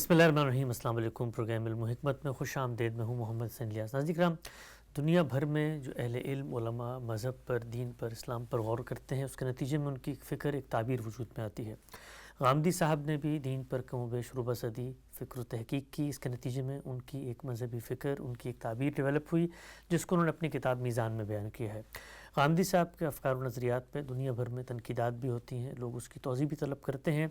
بسم اللہ الرحمن الرحیم۔ السلام علیکم۔ پروگرام علم و حکمت میں خوش آمدید۔ میں ہوں محمد حسین الیاس۔ ناظرین کرام، دنیا بھر میں جو اہل علم، علماء مذہب پر، دین پر، اسلام پر غور کرتے ہیں، اس کے نتیجے میں ان کی ایک فکر، ایک تعبیر وجود میں آتی ہے۔ غامدی صاحب نے بھی دین پر کم و بیش ربع صدی فکر و تحقیق کی۔ اس کے نتیجے میں ان کی ایک مذہبی فکر، ان کی ایک تعبیر ڈیولپ ہوئی، جس کو انہوں نے اپنی کتاب میزان میں بیان کیا ہے۔ غامدی صاحب کے افکار و نظریات پہ دنیا بھر میں تنقیدات بھی ہوتی ہیں، لوگ اس کی توضیح بھی طلب کرتے ہیں۔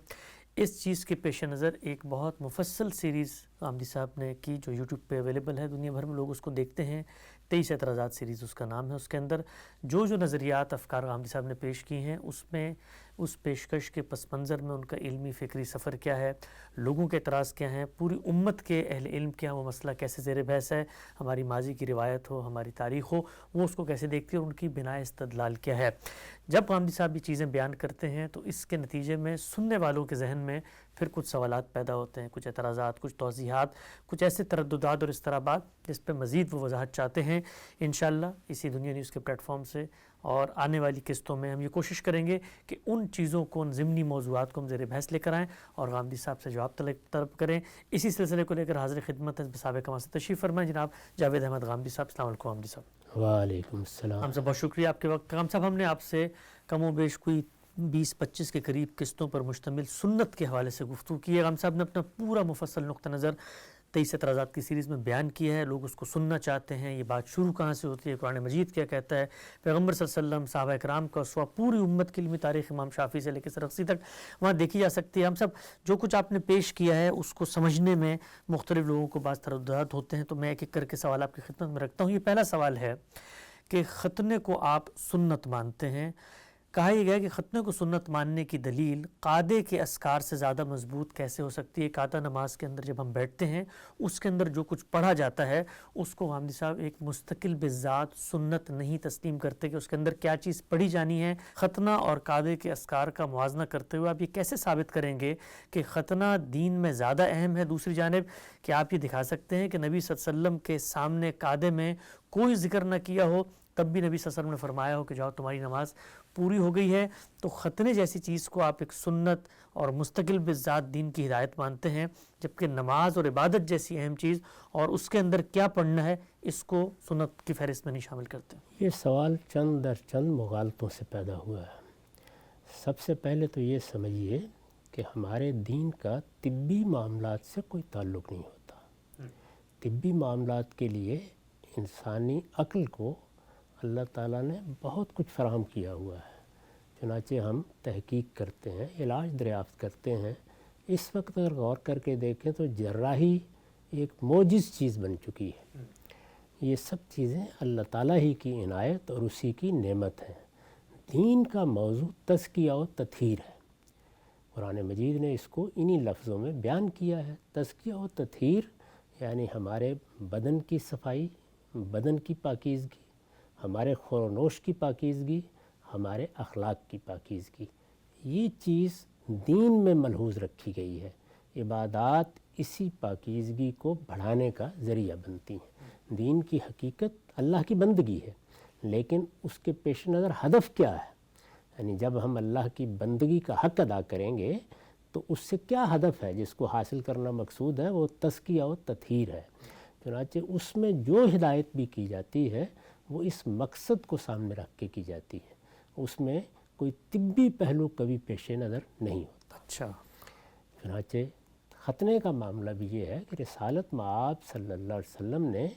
اس چیز کے پیش نظر ایک بہت مفصل سیریز غامدی صاحب نے کی، جو یوٹیوب پہ اویلیبل ہے، دنیا بھر میں لوگ اس کو دیکھتے ہیں۔ 23 اعتراضات سیریز اس کا نام ہے۔ اس کے اندر جو نظریات، افکار غامدی صاحب نے پیش کی ہیں، اس میں اس پیشکش کے پس منظر میں ان کا علمی فکری سفر کیا ہے، لوگوں کے اعتراض کیا ہیں، پوری امت کے اہل علم کیا وہ مسئلہ کیسے زیر بحث ہے، ہماری ماضی کی روایت ہو، ہماری تاریخ ہو، وہ اس کو کیسے دیکھتی ہے اور ان کی بنا استدلال کیا ہے۔ جب غامدی صاحب یہ چیزیں بیان کرتے ہیں تو اس کے نتیجے میں سننے والوں کے ذہن میں پھر کچھ سوالات پیدا ہوتے ہیں، کچھ اعتراضات، کچھ توضیحات، کچھ ایسے ترددات اور اضطرابات جس پہ مزید وہ وضاحت چاہتے ہیں۔ انشاءاللہ اسی دنیا نیوز کے پلیٹ فارم سے اور آنے والی قسطوں میں ہم یہ کوشش کریں گے کہ ان چیزوں کو، ان ضمنی موضوعات کو ہم زیر بحث لے کر آئیں اور غامدی صاحب سے جواب طلب کریں۔ اسی سلسلے کو لے کر حاضر خدمت ہے سابق کمال سے تشریف فرمائیں جناب جاوید احمد غامدی صاحب۔ السلام علیکم غامدی صاحب۔ وعلیکم السلام۔ ہم سے بہت شکریہ آپ کے وقت۔ غام صاحب، ہم نے آپ سے کم و بیش کوئی 20-25 کے قریب قسطوں پر مشتمل سنت کے حوالے سے گفتگو کی ہے۔ غام صاحب نے اپنا پورا مفصل نقطہ نظر 23 اعتراضات کی سیریز میں بیان کیا ہے۔ لوگ اس کو سننا چاہتے ہیں، یہ بات شروع کہاں سے ہوتی ہے، قرآن مجید کیا کہتا ہے، پیغمبر صلی اللہ علیہ وسلم، صحابہ کرام کا اسوہ، پوری امت کی علمی تاریخ امام شافعی سے لے کے سرخسی تک وہاں دیکھی جا سکتی ہے۔ ہم سب جو کچھ آپ نے پیش کیا ہے اس کو سمجھنے میں مختلف لوگوں کو بعض ترددات ہوتے ہیں، تو میں ایک ایک کر کے سوال آپ کی خدمت میں رکھتا ہوں۔ یہ پہلا سوال ہے کہ ختنے کو آپ سنت مانتے ہیں۔ کہا یہ گیا کہ ختنے کو سنت ماننے کی دلیل قادے کے اذکار سے زیادہ مضبوط کیسے ہو سکتی ہے؟ قادہ نماز کے اندر جب ہم بیٹھتے ہیں، اس کے اندر جو کچھ پڑھا جاتا ہے اس کو غامدی صاحب ایک مستقل بذات سنت نہیں تسلیم کرتے کہ اس کے اندر کیا چیز پڑھی جانی ہے۔ ختنہ اور قادے کے اذکار کا موازنہ کرتے ہوئے آپ یہ کیسے ثابت کریں گے کہ ختنہ دین میں زیادہ اہم ہے؟ دوسری جانب کہ آپ یہ دکھا سکتے ہیں کہ نبی صلی اللہ علیہ وسلم کے سامنے قادے میں کوئی ذکر نہ کیا ہو، تب بھی نبی صلی اللہ علیہ وسلم نے فرمایا ہو کہ جاؤ تمہاری نماز پوری ہو گئی ہے؟ تو ختنے جیسی چیز کو آپ ایک سنت اور مستقل بذات دین کی ہدایت مانتے ہیں، جبکہ نماز اور عبادت جیسی اہم چیز اور اس کے اندر کیا پڑھنا ہے اس کو سنت کی فہرست میں نہیں شامل کرتے۔ یہ سوال چند در چند مغالطوں سے پیدا ہوا ہے۔ سب سے پہلے تو یہ سمجھیے کہ ہمارے دین کا طبی معاملات سے کوئی تعلق نہیں ہوتا۔ طبی معاملات کے لیے انسانی عقل کو اللہ تعالیٰ نے بہت کچھ فراہم کیا ہوا ہے، چنانچہ ہم تحقیق کرتے ہیں، علاج دریافت کرتے ہیں۔ اس وقت اگر غور کر کے دیکھیں تو جراحی ایک معجز چیز بن چکی ہے۔ یہ سب چیزیں اللہ تعالیٰ ہی کی عنایت اور اسی کی نعمت ہیں۔ دین کا موضوع تزکیہ و تطہیر ہے۔ قرآن مجید نے اس کو انہی لفظوں میں بیان کیا ہے۔ تزکیہ و تطہیر یعنی ہمارے بدن کی صفائی، بدن کی پاکیزگی، ہمارے خور و نوش کی پاکیزگی، ہمارے اخلاق کی پاکیزگی، یہ چیز دین میں ملحوظ رکھی گئی ہے۔ عبادات اسی پاکیزگی کو بڑھانے کا ذریعہ بنتی ہیں۔ دین کی حقیقت اللہ کی بندگی ہے، لیکن اس کے پیش نظر ہدف کیا ہے؟ یعنی جب ہم اللہ کی بندگی کا حق ادا کریں گے تو اس سے کیا ہدف ہے جس کو حاصل کرنا مقصود ہے؟ وہ تزکیہ و تطہیر ہے۔ چنانچہ اس میں جو ہدایت بھی کی جاتی ہے وہ اس مقصد کو سامنے رکھ کے کی جاتی ہے، اس میں کوئی طبی پہلو کبھی پیش نظر نہیں ہوتا۔ اچھا، چنانچہ ختنے کا معاملہ بھی یہ ہے کہ رسالت مآب صلی اللہ علیہ وسلم نے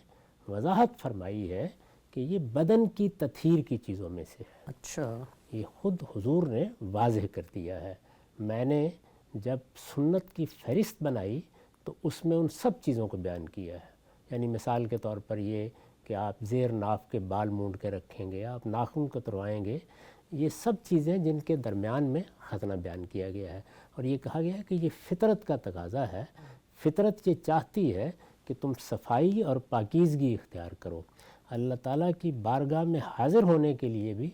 وضاحت فرمائی ہے کہ یہ بدن کی تطہیر کی چیزوں میں سے ہے۔ اچھا، یہ خود حضور نے واضح کر دیا ہے۔ میں نے جب سنت کی فہرست بنائی تو اس میں ان سب چیزوں کو بیان کیا ہے۔ یعنی مثال کے طور پر یہ کہ آپ زیر ناف کے بال مونڈ کے رکھیں گے، آپ ناخن کتروائیں گے، یہ سب چیزیں جن کے درمیان میں ختنہ بیان کیا گیا ہے۔ اور یہ کہا گیا ہے کہ یہ فطرت کا تقاضا ہے۔ فطرت یہ چاہتی ہے کہ تم صفائی اور پاکیزگی اختیار کرو۔ اللہ تعالیٰ کی بارگاہ میں حاضر ہونے کے لیے بھی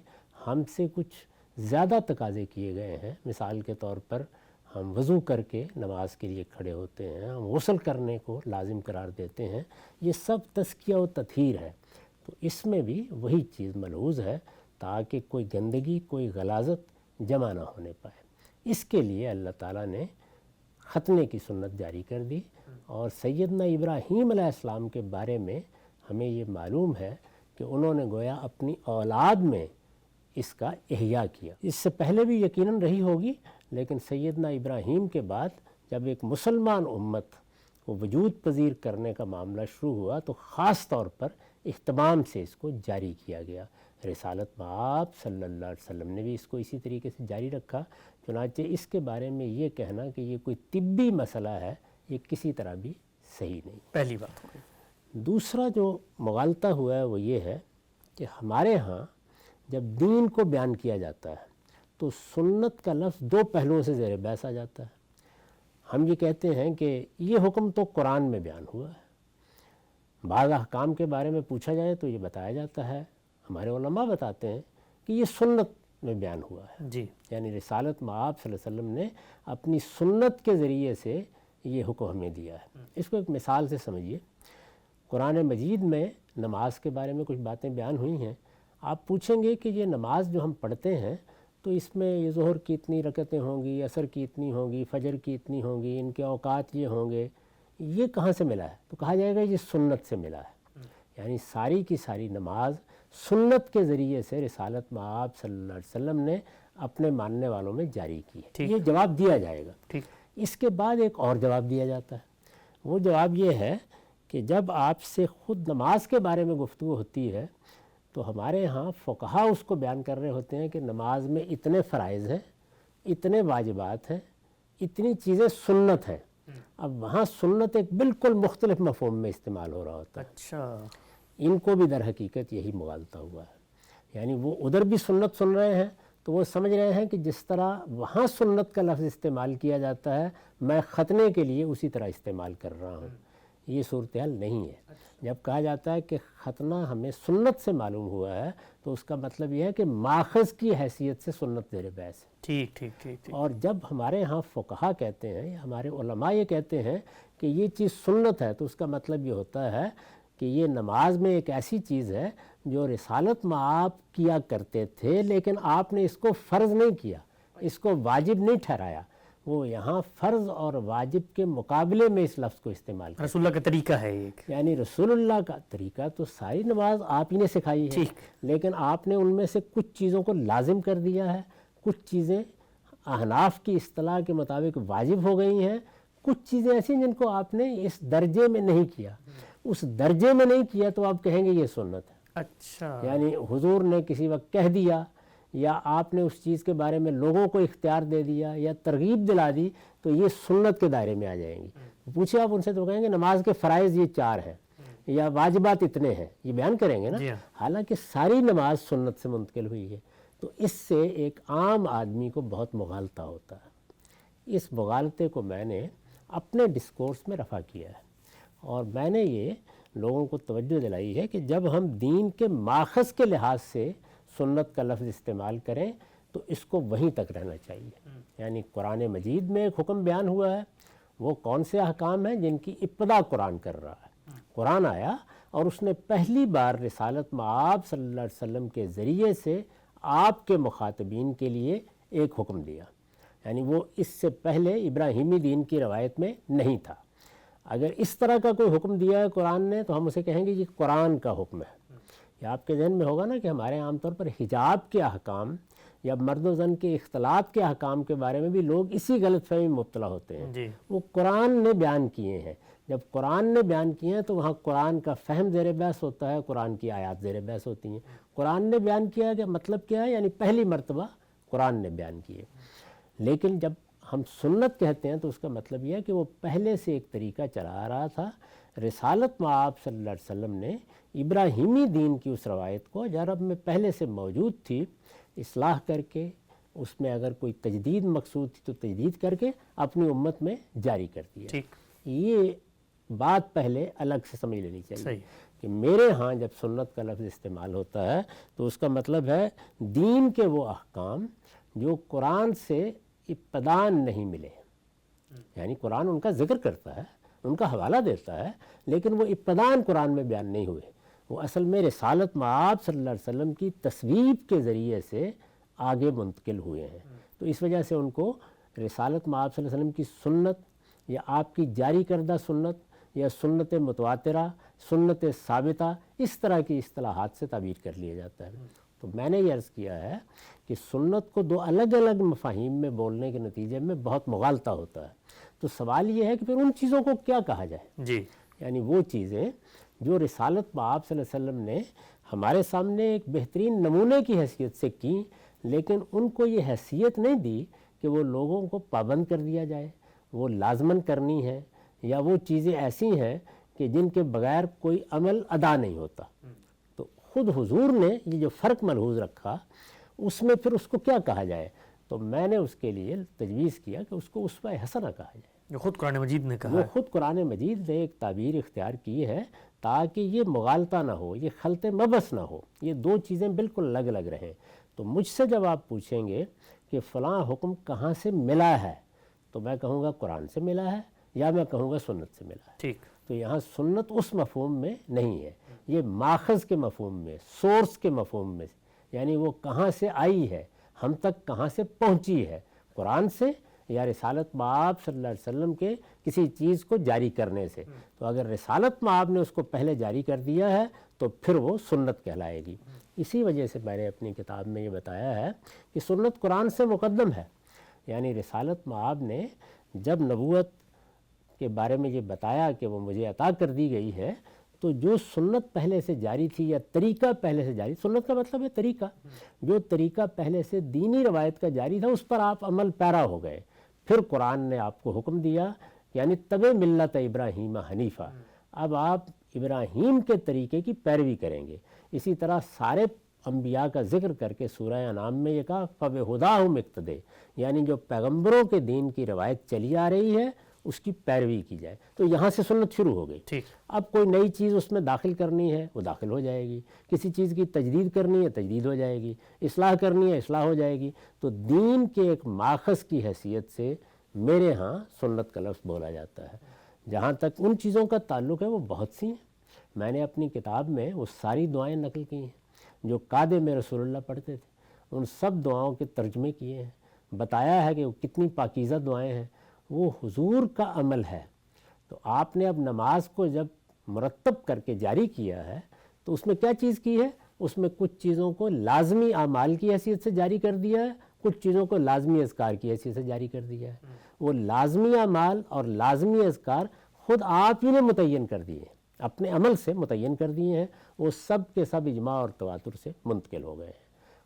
ہم سے کچھ زیادہ تقاضے کیے گئے ہیں۔ مثال کے طور پر ہم وضو کر کے نماز کے لیے کھڑے ہوتے ہیں، ہم غسل کرنے کو لازم قرار دیتے ہیں۔ یہ سب تزکیہ و تطہیر ہے۔ تو اس میں بھی وہی چیز ملحوظ ہے تاکہ کوئی گندگی، کوئی غلاظت جمع نہ ہونے پائے۔ اس کے لیے اللہ تعالیٰ نے ختنے کی سنت جاری کر دی، اور سیدنا ابراہیم علیہ السلام کے بارے میں ہمیں یہ معلوم ہے کہ انہوں نے گویا اپنی اولاد میں اس کا احیاء کیا۔ اس سے پہلے بھی یقیناً رہی ہوگی، لیکن سیدنا ابراہیم کے بعد جب ایک مسلمان امت کو وجود پذیر کرنے کا معاملہ شروع ہوا تو خاص طور پر اہتمام سے اس کو جاری کیا گیا۔ رسالت مآب صلی اللہ علیہ وسلم نے بھی اس کو اسی طریقے سے جاری رکھا۔ چنانچہ اس کے بارے میں یہ کہنا کہ یہ کوئی طبی مسئلہ ہے، یہ کسی طرح بھی صحیح نہیں۔ پہلی بات ہو گئی۔ دوسرا جو مغالطہ ہوا ہے وہ یہ ہے کہ ہمارے ہاں جب دین کو بیان کیا جاتا ہے تو سنت کا لفظ دو پہلوؤں سے زیر بحث آ جاتا ہے۔ ہم یہ کہتے ہیں کہ یہ حکم تو قرآن میں بیان ہوا ہے، بعض احکام کے بارے میں پوچھا جائے تو یہ بتایا جاتا ہے، ہمارے علماء بتاتے ہیں کہ یہ سنت میں بیان ہوا ہے، جی، یعنی رسالت مآب صلی اللہ علیہ وسلم نے اپنی سنت کے ذریعے سے یہ حکم ہمیں دیا ہے۔ اس کو ایک مثال سے سمجھیے، قرآن مجید میں نماز کے بارے میں کچھ باتیں بیان ہوئی ہیں۔ آپ پوچھیں گے کہ یہ نماز جو ہم پڑھتے ہیں تو اس میں یہ ظہر کی اتنی رکعتیں ہوں گی، عصر کی اتنی ہوں گی، فجر کی اتنی ہوں گی، ان کے اوقات یہ ہوں گے، یہ کہاں سے ملا ہے؟ تو کہا جائے گا یہ سنت سے ملا ہے، یعنی ساری کی ساری نماز سنت کے ذریعے سے رسالت مآب صلی اللہ علیہ وسلم نے اپنے ماننے والوں میں جاری کی ہے۔ یہ جواب دیا جائے گا۔ ٹھیک۔ اس کے بعد ایک اور جواب دیا جاتا ہے، وہ جواب یہ ہے کہ جب آپ سے خود نماز کے بارے میں گفتگو ہوتی ہے تو ہمارے ہاں فقہا اس کو بیان کر رہے ہوتے ہیں کہ نماز میں اتنے فرائض ہیں، اتنے واجبات ہیں، اتنی چیزیں سنت ہیں۔ اب وہاں سنت ایک بالکل مختلف مفہوم میں استعمال ہو رہا ہوتا ہے۔ اچھا، ان کو بھی در حقیقت یہی مغالطہ ہوا ہے، یعنی وہ ادھر بھی سنت سن رہے ہیں تو وہ سمجھ رہے ہیں کہ جس طرح وہاں سنت کا لفظ استعمال کیا جاتا ہے میں ختنے کے لیے اسی طرح استعمال کر رہا ہوں۔ یہ صورتحال نہیں ہے۔ جب کہا جاتا ہے کہ ختنہ ہمیں سنت سے معلوم ہوا ہے تو اس کا مطلب یہ ہے کہ ماخذ کی حیثیت سے سنت زیر بحث ہے۔ ٹھیک ٹھیک ٹھیک ٹھیک۔ اور جب ہمارے ہاں فقہا کہتے ہیں یا ہمارے علماء یہ کہتے ہیں کہ یہ چیز سنت ہے تو اس کا مطلب یہ ہوتا ہے کہ یہ نماز میں ایک ایسی چیز ہے جو رسالت مآب کیا کرتے تھے لیکن آپ نے اس کو فرض نہیں کیا، اس کو واجب نہیں ٹھہرایا، وہ یہاں فرض اور واجب کے مقابلے میں اس لفظ کو استعمال کرتے ہیں۔ رسول اللہ کا طریقہ ہے ایک، یعنی رسول اللہ کا طریقہ تو ساری نماز آپ ہی نے سکھائی ہے، لیکن آپ نے ان میں سے کچھ چیزوں کو لازم کر دیا ہے، کچھ چیزیں احناف کی اصطلاح کے مطابق واجب ہو گئی ہیں، کچھ چیزیں ایسی جن کو آپ نے اس درجے میں نہیں کیا، اس درجے میں نہیں کیا تو آپ کہیں گے یہ سنت ہے۔ اچھا، یعنی حضور نے کسی وقت کہہ دیا یا آپ نے اس چیز کے بارے میں لوگوں کو اختیار دے دیا یا ترغیب دلا دی تو یہ سنت کے دائرے میں آ جائیں گی۔ پوچھے آپ ان سے تو کہیں گے نماز کے فرائض یہ 4 ہیں یا واجبات اتنے ہیں، یہ بیان کریں گے نا، حالانکہ ساری نماز سنت سے منتقل ہوئی ہے۔ تو اس سے ایک عام آدمی کو بہت مغالطہ ہوتا ہے۔ اس مغالطے کو میں نے اپنے ڈسکورس میں رفع کیا ہے اور میں نے یہ لوگوں کو توجہ دلائی ہے کہ جب ہم دین کے ماخذ کے لحاظ سے سنت کا لفظ استعمال کریں تو اس کو وہیں تک رہنا چاہیے۔ یعنی قرآن مجید میں ایک حکم بیان ہوا ہے، وہ کون سے احکام ہیں جن کی ابتدا قرآن کر رہا ہے۔ قرآن آیا اور اس نے پہلی بار رسالت مآب صلی اللہ علیہ وسلم کے ذریعے سے آپ کے مخاطبین کے لیے ایک حکم دیا، یعنی وہ اس سے پہلے ابراہیمی دین کی روایت میں نہیں تھا۔ اگر اس طرح کا کوئی حکم دیا ہے قرآن نے تو ہم اسے کہیں گے یہ قرآن کا حکم ہے۔ یا آپ کے ذہن میں ہوگا نا کہ ہمارے عام طور پر حجاب کے احکام یا مرد و زن کے اختلاط کے احکام کے بارے میں بھی لوگ اسی غلط فہمی میں مبتلا ہوتے ہیں۔ وہ قرآن نے بیان کیے ہیں، جب قرآن نے بیان کیے ہیں تو وہاں قرآن کا فہم زیر بحث ہوتا ہے، قرآن کی آیات زیر بحث ہوتی ہیں۔ قرآن نے بیان کیا کہ مطلب کیا ہے، یعنی پہلی مرتبہ قرآن نے بیان کیے۔ لیکن جب ہم سنت کہتے ہیں تو اس کا مطلب یہ ہے کہ وہ پہلے سے ایک طریقہ چلا آ رہا تھا۔ رسالت مآب صلی اللہ علیہ وسلم نے ابراہیمی دین کی اس روایت کو جو عرب میں پہلے سے موجود تھی اصلاح کر کے، اس میں اگر کوئی تجدید مقصود تھی تو تجدید کر کے اپنی امت میں جاری کر دیا۔ یہ بات پہلے الگ سے سمجھ لینی چاہیے کہ میرے ہاں جب سنت کا لفظ استعمال ہوتا ہے تو اس کا مطلب ہے دین کے وہ احکام جو قرآن سے ابتداً نہیں ملے، یعنی قرآن ان کا ذکر کرتا ہے، ان کا حوالہ دیتا ہے، لیکن وہ ابتداً قرآن میں بیان نہیں ہوئے، وہ اصل میں رسالت مآب صلی اللہ علیہ وسلم کی تصویب کے ذریعے سے آگے منتقل ہوئے ہیں۔ تو اس وجہ سے ان کو رسالت مآب صلی اللہ علیہ وسلم کی سنت یا آپ کی جاری کردہ سنت یا سنت متواترہ، سنت ثابتہ، اس طرح کی اصطلاحات سے تعبیر کر لیا جاتا ہے۔ تو میں نے یہ عرض کیا ہے کہ سنت کو دو الگ الگ مفاہیم میں بولنے کے نتیجے میں بہت مغالطہ ہوتا ہے۔ تو سوال یہ ہے کہ پھر ان چیزوں کو کیا کہا جائے؟ جی، یعنی وہ چیزیں جو رسالت پاک صلی اللہ علیہ وسلم نے ہمارے سامنے ایک بہترین نمونے کی حیثیت سے کی، لیکن ان کو یہ حیثیت نہیں دی کہ وہ لوگوں کو پابند کر دیا جائے، وہ لازماً کرنی ہے، یا وہ چیزیں ایسی ہیں کہ جن کے بغیر کوئی عمل ادا نہیں ہوتا۔ تو خود حضور نے یہ جو فرق ملحوظ رکھا، اس میں پھر اس کو کیا کہا جائے؟ تو میں نے اس کے لیے تجویز کیا کہ اس کو اسوہ حسنہ کہا جائے۔ جو خود قرآن مجید نے کہا وہ ہے۔ خود قرآن مجید نے ایک تعبیر اختیار کی ہے تاکہ یہ مغالطہ نہ ہو، یہ خلط مبس نہ ہو، یہ دو چیزیں بالکل الگ الگ رہیں۔ تو مجھ سے جب آپ پوچھیں گے کہ فلاں حکم کہاں سے ملا ہے، تو میں کہوں گا قرآن سے ملا ہے، یا میں کہوں گا سنت سے ملا ہے۔ ٹھیک، تو یہاں سنت اس مفہوم میں نہیں ہے، یہ ماخذ کے مفہوم میں، سورس کے مفہوم میں، یعنی وہ کہاں سے آئی ہے، ہم تک کہاں سے پہنچی ہے، قرآن سے یا رسالت مآب صلی اللہ علیہ وسلم کے کسی چیز کو جاری کرنے سے۔ تو اگر رسالت مآب نے اس کو پہلے جاری کر دیا ہے تو پھر وہ سنت کہلائے گی۔ اسی وجہ سے میں نے اپنی کتاب میں یہ بتایا ہے کہ سنت قرآن سے مقدم ہے، یعنی رسالت مآب نے جب نبوت کے بارے میں یہ بتایا کہ وہ مجھے عطا کر دی گئی ہے، تو جو سنت پہلے سے جاری تھی یا طریقہ پہلے سے جاری، سنت کا مطلب ہے طریقہ، جو طریقہ پہلے سے دینی روایت کا جاری تھا اس پر آپ عمل پیرا ہو گئے۔ پھر قرآن نے آپ کو حکم دیا، یعنی تب ملت ابراہیم حنیفہ، اب آپ ابراہیم کے طریقے کی پیروی کریں گے۔ اسی طرح سارے انبیاء کا ذکر کر کے سورہ انعام میں یہ کہا فَبِہُدَاهُمْ اقْتَدِی، یعنی جو پیغمبروں کے دین کی روایت چلی آ رہی ہے اس کی پیروی کی جائے۔ تو یہاں سے سنت شروع ہو گئی۔ ٹھیک، اب کوئی نئی چیز اس میں داخل کرنی ہے وہ داخل ہو جائے گی، کسی چیز کی تجدید کرنی ہے تجدید ہو جائے گی، اصلاح کرنی ہے اصلاح ہو جائے گی۔ تو دین کے ایک ماخذ کی حیثیت سے میرے ہاں سنت کا لفظ بولا جاتا ہے۔ جہاں تک ان چیزوں کا تعلق ہے وہ بہت سی ہیں، میں نے اپنی کتاب میں وہ ساری دعائیں نقل کی ہیں جو قادے میں رسول اللہ پڑھتے تھے، ان سب دعاؤں کے ترجمے کیے ہیں، بتایا ہے کہ وہ کتنی پاکیزہ دعائیں ہیں، وہ حضور کا عمل ہے۔ تو آپ نے اب نماز کو جب مرتب کر کے جاری کیا ہے تو اس میں کیا چیز کی ہے؟ اس میں کچھ چیزوں کو لازمی اعمال کی حیثیت سے جاری کر دیا ہے، کچھ چیزوں کو لازمی اذکار کی حیثیت سے جاری کر دیا ہے۔ وہ لازمی اعمال اور لازمی اذکار خود آپ ہی نے متعین کر دیے ہیں، اپنے عمل سے متعین کر دیے ہیں، وہ سب کے سب اجماع اور تواتر سے منتقل ہو گئے ہیں۔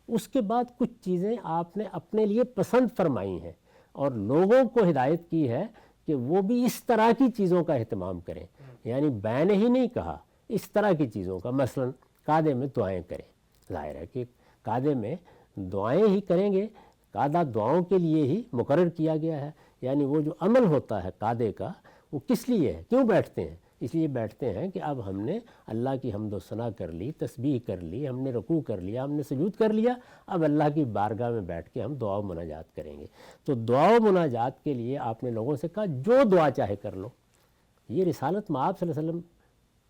اس کے بعد کچھ چیزیں آپ نے اپنے لیے پسند فرمائی ہیں اور لوگوں کو ہدایت کی ہے کہ وہ بھی اس طرح کی چیزوں کا اہتمام کریں، یعنی میں نے ہی نہیں کہا، اس طرح کی چیزوں کا، مثلا قعدے میں دعائیں کریں۔ ظاہر ہے کہ قعدے میں دعائیں ہی کریں گے، قعدہ دعاؤں کے لیے ہی مقرر کیا گیا ہے، یعنی وہ جو عمل ہوتا ہے قعدے کا وہ کس لیے ہے، کیوں بیٹھتے ہیں؟ اس لیے بیٹھتے ہیں کہ اب ہم نے اللہ کی حمد و ثنا کر لی، تسبیح کر لی، ہم نے رکوع کر لیا، ہم نے سجود کر لیا، اب اللہ کی بارگاہ میں بیٹھ کے ہم دعا و مناجات کریں گے۔ تو دعا و مناجات کے لیے آپ نے لوگوں سے کہا جو دعا چاہے کر لو۔ یہ رسالت مآب صلی اللہ علیہ وسلم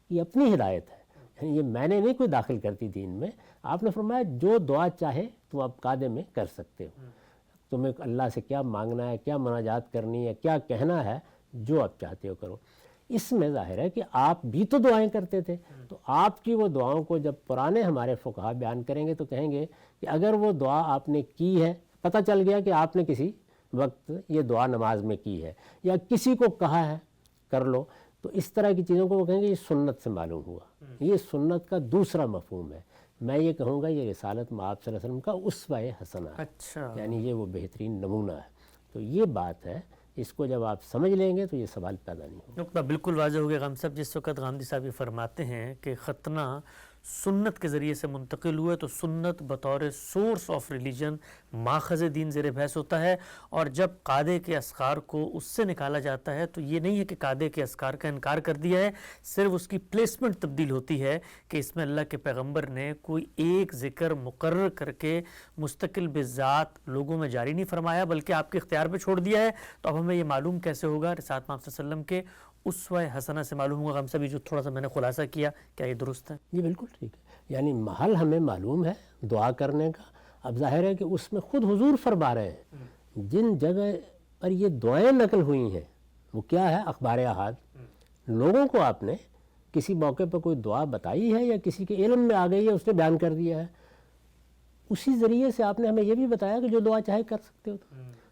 کی اپنی ہدایت ہے، یعنی یہ میں نے نہیں کوئی داخل کرتی دین میں، آپ نے فرمایا جو دعا چاہے تم اب قعدے میں کر سکتے ہو، تمہیں اللہ سے کیا مانگنا ہے، کیا مناجات کرنی ہے، کیا کہنا ہے، جو آپ چاہتے ہو کرو۔ اس میں ظاہر ہے کہ آپ بھی تو دعائیں کرتے تھے، تو آپ کی وہ دعاؤں کو جب پرانے ہمارے فقہا بیان کریں گے تو کہیں گے کہ اگر وہ دعا آپ نے کی ہے، پتہ چل گیا کہ آپ نے کسی وقت یہ دعا نماز میں کی ہے یا کسی کو کہا ہے کر لو، تو اس طرح کی چیزوں کو وہ کہیں گے یہ سنت سے معلوم ہوا۔ یہ سنت کا دوسرا مفہوم ہے۔ میں یہ کہوں گا یہ رسالت مآب صلی اللہ علیہ وسلم کا اسوہ حسنہ ہے، اچھا، یعنی یہ وہ بہترین نمونہ ہے۔ تو یہ بات ہے، اس کو جب آپ سمجھ لیں گے تو یہ سوال پیدا نہیں ہوگا۔ نقطہ بالکل واضح ہو گیا غام صاحب۔ جس وقت غامدی صاحب یہ فرماتے ہیں کہ ختنہ سنت کے ذریعے سے منتقل ہوئے تو سنت بطور سورس آف ریلیجن ماخذ دین زیر بحث ہوتا ہے، اور جب قعدے کے اذکار کو اس سے نکالا جاتا ہے تو یہ نہیں ہے کہ قعدے کے اذکار کا انکار کر دیا ہے، صرف اس کی پلیسمنٹ تبدیل ہوتی ہے کہ اس میں اللہ کے پیغمبر نے کوئی ایک ذکر مقرر کر کے مستقل بذات لوگوں میں جاری نہیں فرمایا بلکہ آپ کے اختیار پہ چھوڑ دیا ہے۔ تو اب ہمیں یہ معلوم کیسے ہوگا؟ رسالت محمد صلی اللہ علیہ وسلم کے اسوہ حسنہ سے معلوم ہوگا۔ ہم سبھی جو تھوڑا سا میں نے خلاصہ کیا، کیا یہ درست ہے؟ یہ بالکل ٹھیک ہے، یعنی محل ہمیں معلوم ہے دعا کرنے کا۔ اب ظاہر ہے کہ اس میں خود حضور فرما رہے ہیں جن جگہ پر یہ دعائیں نقل ہوئی ہیں وہ کیا ہے؟ اخبار احاد. لوگوں کو آپ نے کسی موقع پر کوئی دعا بتائی ہے یا کسی کے علم میں آ گئی ہے, اس نے بیان کر دیا ہے, اسی ذریعے سے آپ نے ہمیں یہ بھی بتایا کہ جو دعا چاہے کر سکتے ہو.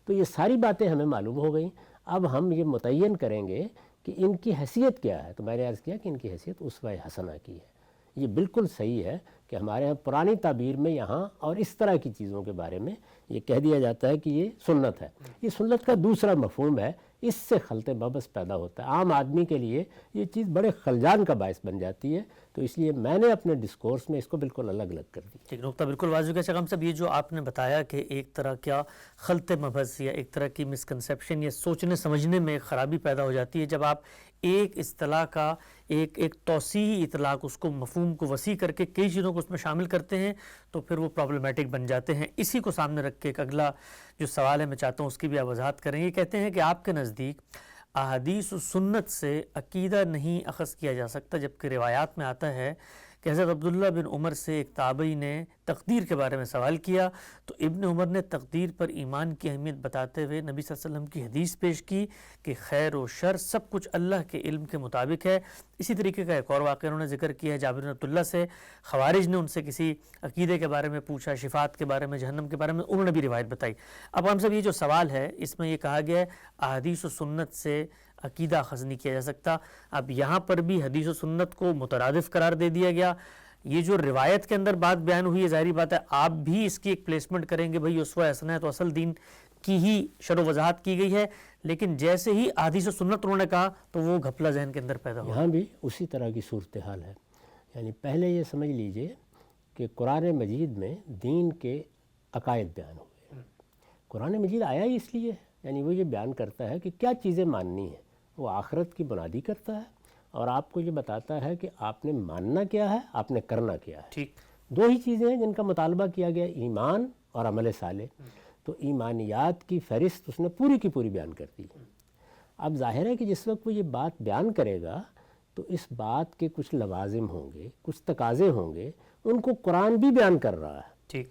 تو یہ ساری باتیں ہمیں معلوم ہو گئیں. اب ہم یہ متعین کریں گے کہ ان کی حیثیت کیا ہے. تو میں نے عرض کیا کہ ان کی حیثیت اسوہ حسنہ کی ہے. یہ بالکل صحیح ہے کہ ہمارے ہاں پرانی تعبیر میں یہاں اور اس طرح کی چیزوں کے بارے میں یہ کہہ دیا جاتا ہے کہ یہ سنت ہے. یہ سنت کا دوسرا مفہوم ہے. اس سے خلط مبس پیدا ہوتا ہے. عام آدمی کے لیے یہ چیز بڑے خلجان کا باعث بن جاتی ہے. تو اس لیے میں نے اپنے ڈسکورس میں اس کو بالکل الگ الگ کر دی. ٹھیک, نقطہ بالکل واضح ہے. شیخ صاحب, یہ جو آپ نے بتایا کہ ایک طرح کیا خلط مبحث یا ایک طرح کی مسکنسیپشن یا سوچنے سمجھنے میں خرابی پیدا ہو جاتی ہے جب آپ ایک اصطلاح کا ایک توسیعی اطلاق, اس کو مفہوم کو وسیع کر کے کئی چیزوں کو اس میں شامل کرتے ہیں, تو پھر وہ پرابلمیٹک بن جاتے ہیں. اسی کو سامنے رکھ کے ایک اگلا جو سوال ہے میں چاہتا ہوں اس کی بھی آپ وضاحت کریں. یہ کہتے ہیں کہ آپ کے نزدیک احادیث و سنت سے عقیدہ نہیں اخذ کیا جا سکتا, جبکہ روایات میں آتا ہے کہ حضرت عبداللہ بن عمر سے ایک تابعی نے تقدیر کے بارے میں سوال کیا, تو ابن عمر نے تقدیر پر ایمان کی اہمیت بتاتے ہوئے نبی صلی اللہ علیہ وسلم کی حدیث پیش کی کہ خیر و شر سب کچھ اللہ کے علم کے مطابق ہے. اسی طریقے کا ایک اور واقعہ انہوں نے ذکر کیا ہے جابر بن عبداللہ سے. خوارج نے ان سے کسی عقیدے کے بارے میں پوچھا, شفاعت کے بارے میں, جہنم کے بارے میں, انہوں نے بھی روایت بتائی. اب ہم سب یہ جو سوال ہے اس میں یہ کہا گیا ہے احادیث و سنت سے عقیدہ اخذ نہیں کیا جا سکتا. اب یہاں پر بھی حدیث و سنت کو مترادف قرار دے دیا گیا. یہ جو روایت کے اندر بات بیان ہوئی ہے, ظاہری بات ہے آپ بھی اس کی ایک پلیسمنٹ کریں گے بھئی اسوہ حسنہ ہے تو اصل دین کی ہی شرح و وضاحت کی گئی ہے, لیکن جیسے ہی احادیث و سنت انہوں نے کہا تو وہ گھپلہ ذہن کے اندر پیدا ہوا. یہاں بھی اسی طرح کی صورتحال ہے. یعنی پہلے یہ سمجھ لیجئے کہ قرآن مجید میں دین کے عقائد بیان ہوئے. قرآن مجید آیا ہی اس لیے, یعنی وہ یہ بیان کرتا ہے کہ کیا چیزیں ماننی ہیں. وہ آخرت کی بنیادی کرتا ہے اور آپ کو یہ بتاتا ہے کہ آپ نے ماننا کیا ہے, آپ نے کرنا کیا ہے. ٹھیک, دو ہی چیزیں ہیں جن کا مطالبہ کیا گیا, ایمان اور عمل صالح. تو ایمانیات کی فہرست اس نے پوری کی پوری بیان کر دی. اب ظاہر ہے کہ جس وقت وہ یہ بات بیان کرے گا تو اس بات کے کچھ لوازم ہوں گے, کچھ تقاضے ہوں گے, ان کو قرآن بھی بیان کر رہا ہے. ٹھیک,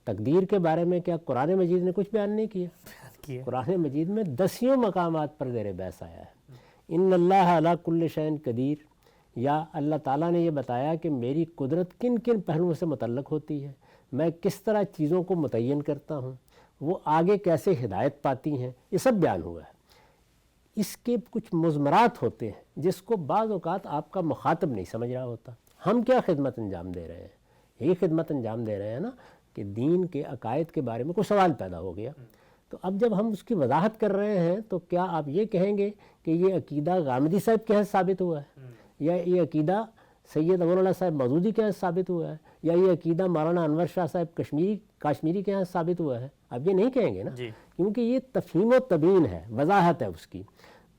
تقدیر کے بارے میں کیا قرآن مجید نے کچھ بیان نہیں کیا؟ قرآن مجید میں 10 مقامات پر زیر بحث آیا ہے. ان اللہ علی کل شیء قدیر, یا اللہ تعالیٰ نے یہ بتایا کہ میری قدرت کن کن پہلوؤں سے متعلق ہوتی ہے, میں کس طرح چیزوں کو متعین کرتا ہوں, وہ آگے کیسے ہدایت پاتی ہیں, یہ سب بیان ہوا ہے. اس کے کچھ مضمرات ہوتے ہیں جس کو بعض اوقات آپ کا مخاطب نہیں سمجھ رہا ہوتا. ہم کیا خدمت انجام دے رہے ہیں؟ یہی خدمت انجام دے رہے ہیں نا کہ دین کے عقائد کے بارے میں کوئی سوال پیدا ہو گیا, تو اب جب ہم اس کی وضاحت کر رہے ہیں تو کیا آپ یہ کہیں گے کہ یہ عقیدہ غامدی صاحب کے ہاں ثابت ہوا ہے, یا یہ عقیدہ سید اول اللہ صاحب مودودی کے ہاں ثابت ہوا ہے, یا یہ عقیدہ مولانا انور شاہ صاحب کاشمیری کے ہاں ثابت ہوا ہے؟ اب یہ نہیں کہیں گے نا, کیونکہ یہ تفہیم و تبیین ہے, وضاحت ہے اس کی.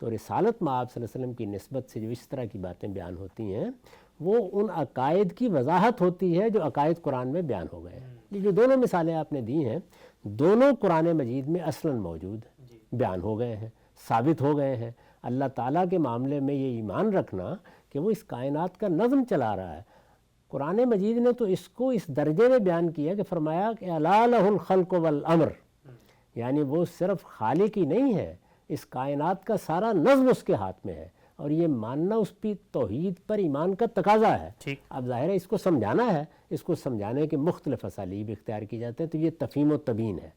تو رسالت مآب صلی اللہ علیہ وسلم کی نسبت سے جو اس طرح کی باتیں بیان ہوتی ہیں وہ ان عقائد کی وضاحت ہوتی ہے جو عقائد قرآن میں بیان ہو گئے ہیں. یہ جو دونوں مثالیں آپ نے دی ہیں دونوں قرآن مجید میں اصلاً موجود بیان ہو گئے ہیں, ثابت ہو گئے ہیں. اللہ تعالیٰ کے معاملے میں یہ ایمان رکھنا کہ وہ اس کائنات کا نظم چلا رہا ہے. قرآن مجید نے تو اس کو اس درجے میں بیان کیا کہ فرمایا کہ الا لہ الخلق والامر, یعنی وہ صرف خالق ہی نہیں ہے, اس کائنات کا سارا نظم اس کے ہاتھ میں ہے, اور یہ ماننا اس کی توحید پر ایمان کا تقاضا ہے. اب ظاہر ہے اس کو سمجھانا ہے, اس کو سمجھانے کے مختلف اسالیب اختیار کی جاتے ہیں, تو یہ تفہیم و تبیین ہے.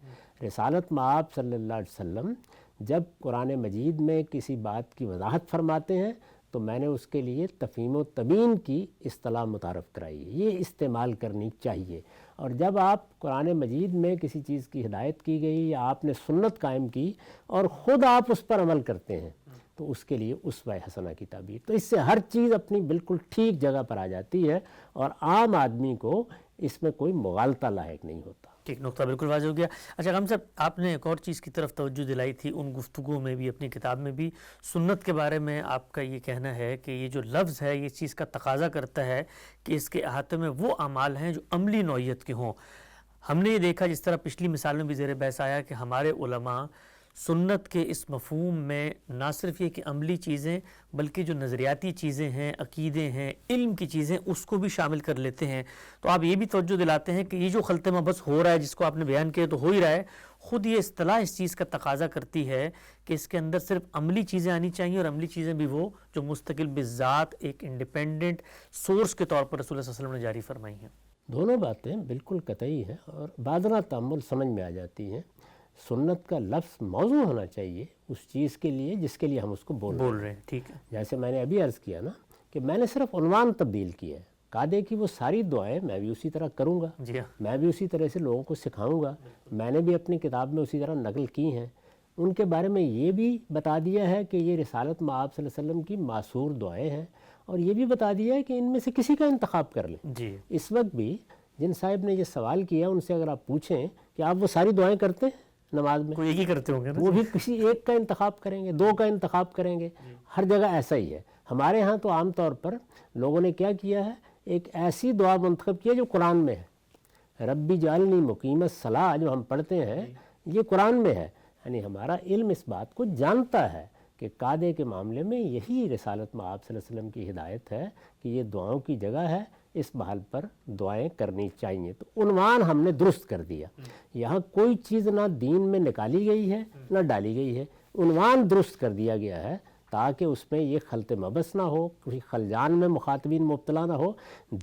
رسالت مآب صلی اللہ علیہ وسلم جب قرآن مجید میں کسی بات کی وضاحت فرماتے ہیں تو میں نے اس کے لیے تفہیم و تبیین کی اصطلاح متعارف کرائی ہے, یہ استعمال کرنی چاہیے. اور جب آپ قرآن مجید میں کسی چیز کی ہدایت کی گئی یا آپ نے سنت قائم کی اور خود آپ اس پر عمل کرتے ہیں تو اس کے لیے اسوہ حسنہ کی تعبیر. تو اس سے ہر چیز اپنی بالکل ٹھیک جگہ پر آ جاتی ہے اور عام آدمی کو اس میں کوئی مغالطہ لاحق نہیں ہوتا. ٹھیک, نقطہ بالکل واضح ہو گیا. اچھا غم صاحب, آپ نے ایک اور چیز کی طرف توجہ دلائی تھی ان گفتگو میں بھی, اپنی کتاب میں بھی. سنت کے بارے میں آپ کا یہ کہنا ہے کہ یہ جو لفظ ہے یہ چیز کا تقاضا کرتا ہے کہ اس کے احاطے میں وہ اعمال ہیں جو عملی نوعیت کے ہوں. ہم نے یہ دیکھا جس طرح پچھلی مثال میں بھی زیر بحث آیا کہ ہمارے علماء سنت کے اس مفہوم میں نہ صرف یہ کہ عملی چیزیں بلکہ جو نظریاتی چیزیں ہیں, عقیدے ہیں, علم کی چیزیں, اس کو بھی شامل کر لیتے ہیں. تو آپ یہ بھی توجہ دلاتے ہیں کہ یہ جو خلط مبحث ہو رہا ہے جس کو آپ نے بیان کیا تو ہو ہی رہا ہے, خود یہ اصطلاح اس چیز کا تقاضا کرتی ہے کہ اس کے اندر صرف عملی چیزیں آنی چاہیے، اور عملی چیزیں بھی وہ جو مستقل بذات ایک انڈیپینڈنٹ سورس کے طور پر رسول اللہ صلی اللہ علیہ وسلم نے جاری فرمائی ہیں۔ دونوں باتیں بالکل قطعی ہیں اور بادرہ تأمل سمجھ میں آ جاتی ہیں۔ سنت کا لفظ موضوع ہونا چاہیے اس چیز کے لیے جس کے لیے ہم اس کو بول رہے ہیں، ٹھیک ہے۔ جیسے میں نے ابھی عرض کیا نا کہ میں نے صرف عنوان تبدیل کیا ہے، قادے کی وہ ساری دعائیں میں بھی اسی طرح کروں گا، جی ہاں، میں بھی اسی طرح سے لوگوں کو سکھاؤں گا، میں نے بھی اپنی کتاب میں اسی طرح نقل کی ہیں۔ ان کے بارے میں یہ بھی بتا دیا ہے کہ یہ رسالت مآب صلی اللہ علیہ وسلم کی معصور دعائیں ہیں، اور یہ بھی بتا دیا ہے کہ ان میں سے کسی کا انتخاب کر لیں۔ جی، اس وقت بھی جن صاحب نے یہ سوال کیا ان سے اگر آپ پوچھیں کہ آپ وہ ساری دعائیں کرتے ہیں نماز میں، کوئی ایک ہی کرتے ہوں گے نا، وہ بھی کسی ایک کا انتخاب کریں گے، دو کا انتخاب کریں گے، ہر جگہ ایسا ہی ہے۔ ہمارے ہاں تو عام طور پر لوگوں نے کیا کیا ہے، ایک ایسی دعا منتخب کیا جو قرآن میں ہے، ربی جعلنی مقیم الصلاۃ جو ہم پڑھتے ہیں یہ قرآن میں ہے، یعنی ہمارا علم اس بات کو جانتا ہے کہ قادے کے معاملے میں یہی رسالت مآب صلی اللہ علیہ وسلم کی ہدایت ہے کہ یہ دعاؤں کی جگہ ہے، اس بحال پر دعائیں کرنی چاہیے۔ تو عنوان ہم نے درست کر دیا، یہاں کوئی چیز نہ دین میں نکالی گئی ہے نہ ڈالی گئی ہے، عنوان درست کر دیا گیا ہے تاکہ اس میں یہ خلط مبس نہ ہو، کوئی خلجان میں مخاطبین مبتلا نہ ہو۔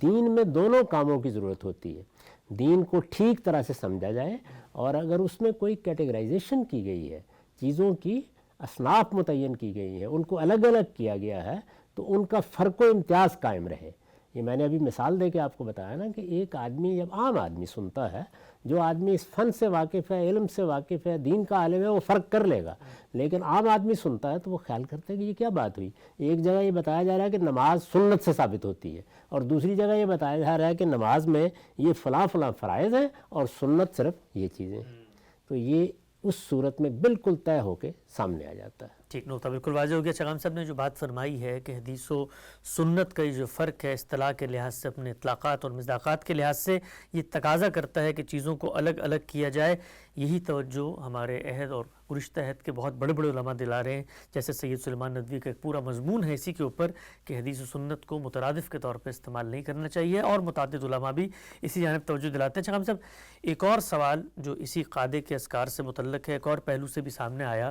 دین میں دونوں کاموں کی ضرورت ہوتی ہے، دین کو ٹھیک طرح سے سمجھا جائے، اور اگر اس میں کوئی کیٹیگرائزیشن کی گئی ہے، چیزوں کی اصناف متعین کی گئی ہیں، ان کو الگ الگ کیا گیا ہے، تو ان کا فرق و امتیاز قائم رہے۔ یہ میں نے ابھی مثال دے کے آپ کو بتایا نا کہ ایک آدمی جب عام آدمی سنتا ہے، جو آدمی اس فن سے واقف ہے، علم سے واقف ہے، دین کا عالم ہے، وہ فرق کر لے گا، لیکن عام آدمی سنتا ہے تو وہ خیال کرتا ہے کہ یہ کیا بات ہوئی۔ ایک جگہ یہ بتایا جا رہا ہے کہ نماز سنت سے ثابت ہوتی ہے، اور دوسری جگہ یہ بتایا جا رہا ہے کہ نماز میں یہ فلاں فلاں فرائض ہیں اور سنت صرف یہ چیزیں ہیں۔ تو یہ اس صورت میں بالکل طے ہو کے سامنے آ جاتا ہے۔ ٹھیک، نقطہ بالکل واضح ہو گیا۔ چغام صاحب نے جو بات فرمائی ہے کہ حدیث و سنت کا یہ جو فرق ہے اصطلاح کے لحاظ سے، اپنے اطلاقات اور مصداقات کے لحاظ سے، یہ تقاضا کرتا ہے کہ چیزوں کو الگ الگ کیا جائے۔ یہی توجہ ہمارے عہد اور گزشتہ عہد کے بہت بڑے بڑے علماء دلا رہے ہیں، جیسے سید سلیمان ندوی کا ایک پورا مضمون ہے اسی کے اوپر کہ حدیث و سنت کو مترادف کے طور پہ استعمال نہیں کرنا چاہیے، اور متعدد علماء بھی اسی جانب توجہ دلاتے ہیں۔ چغام صاحب، ایک اور سوال جو اسی قادے کے اذکار سے متعلق ہے، ایک اور پہلو سے بھی سامنے آیا،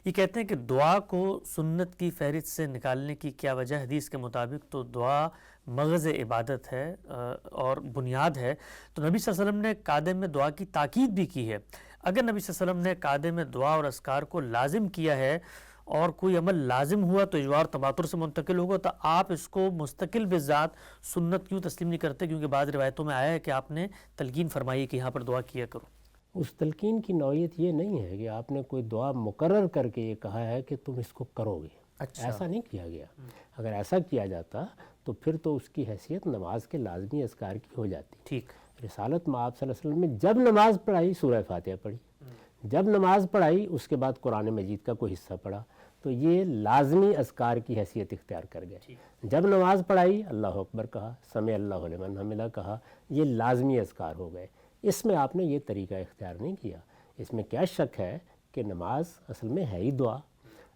یہ کہتے ہیں کہ دعا کو سنت کی فہرست سے نکالنے کی کیا وجہ؟ حدیث کے مطابق تو دعا مغز عبادت ہے اور بنیاد ہے، تو نبی صلی اللہ علیہ وسلم نے قادے میں دعا کی تاکید بھی کی ہے۔ اگر نبی صلی اللہ علیہ وسلم نے قادے میں دعا اور اذکار کو لازم کیا ہے، اور کوئی عمل لازم ہوا تو اجبار تباتر سے منتقل ہوگا، تو آپ اس کو مستقل بذات سنت کیوں تسلیم نہیں کرتے؟ کیونکہ بعض روایتوں میں آیا ہے کہ آپ نے تلقین فرمائی کہ یہاں پر دعا کیا کرو۔ اس تلقین کی نوعیت یہ نہیں ہے کہ آپ نے کوئی دعا مقرر کر کے یہ کہا ہے کہ تم اس کو کرو گے، ایسا نہیں کیا گیا۔ اگر ایسا کیا جاتا تو پھر تو اس کی حیثیت نماز کے لازمی اذکار کی ہو جاتی۔ ٹھیک، رسالت مآب صلی اللہ علیہ وسلم نے جب نماز پڑھائی سورہ فاتحہ پڑھی، جب نماز پڑھائی اس کے بعد قرآن مجید کا کوئی حصہ پڑھا، تو یہ لازمی اذکار کی حیثیت اختیار کر گئے۔ جب نماز پڑھائی اللہ اکبر کہا، سمع اللہ لمن حمدہ کہا، یہ لازمی اذکار ہو گئے۔ اس میں آپ نے یہ طریقہ اختیار نہیں کیا۔ اس میں کیا شک ہے کہ نماز اصل میں ہے ہی دعا،